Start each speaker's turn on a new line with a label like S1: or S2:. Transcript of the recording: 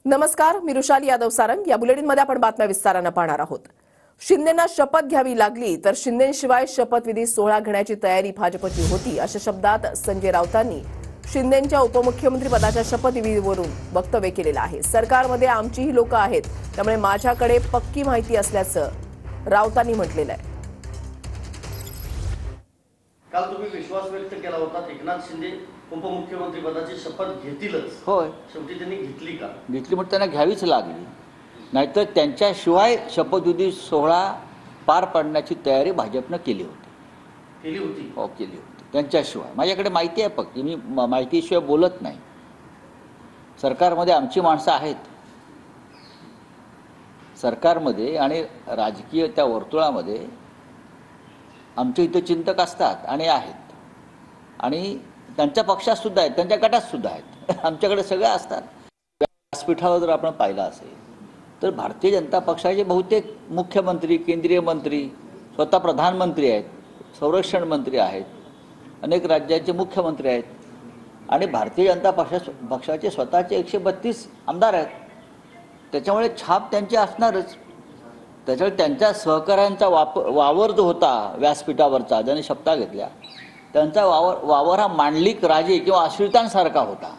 S1: नमस्कार, मी रुशाली यादव सारंग। या बुलेटिनमध्ये आपण बातम्या विस्ताराने पाहणार आहोत। शिंदेंना शपथ घ्यावी लागली तर शिंदेंशिवाय शपथविधी सोहळा घेण्याची तयारी भाजपची होती, अशा शब्दात संजय राऊतांनी शिंदेंच्या उपमुख्यमंत्री पदाच्या शपथविधीवरून वक्तव्य केलेलं आहे। सरकारमध्ये आमचीही लोक आहेत, त्यामुळे माझ्याकडे पक्की माहिती असल्याचं राऊतांनी म्हटलेलं आहे।
S2: काल तुम्ही विश्वास व्यक्त केला होता एकनाथ शिंदे उपमुख्यमंत्री पदाची शपथ घेतीलच।
S3: होय,
S2: शेवटी त्यांनी घेतली का?
S3: घेतली म्हणून त्यांना घ्यावीच लागली, नाहीतर त्यांच्याशिवाय शपथविधी सोहळा पार पाडण्याची तयारी भाजपनं केली होती।
S2: हो,
S3: केली होती त्यांच्याशिवाय। माझ्याकडे माहिती आहे, पक्की मी माहितीशिवाय बोलत नाही। सरकारमध्ये आमची माणसं आहेत, सरकारमध्ये आणि राजकीय त्या वर्तुळामध्ये आमचे हितचिंतक असतात आणि आहेत, आणि त्यांच्या पक्षात सुद्धा आहेत, त्यांच्या गटात सुद्धा आहेत। आमच्याकडे सगळे असतात। व्यासपीठावर जर आपण पाहिलं असेल तर भारतीय जनता पक्षाचे बहुतेक मुख्यमंत्री, केंद्रीय मंत्री, स्वतः प्रधानमंत्री आहेत, संरक्षण मंत्री आहेत, अनेक राज्यांचे मुख्यमंत्री आहेत, आणि भारतीय जनता पक्षाचे स्वतःचे 132 आमदार आहेत। त्याच्यामुळे छाप त्यांची असणारच। त्याच्यामुळे त्यांच्या सहकाऱ्यांचा वावर जो होता व्यासपीठावरचा, ज्यांनी शपथा घेतल्या, त्यांचा वावर हा मांडलिक राजे किंवा आश्रितांसारखा होता।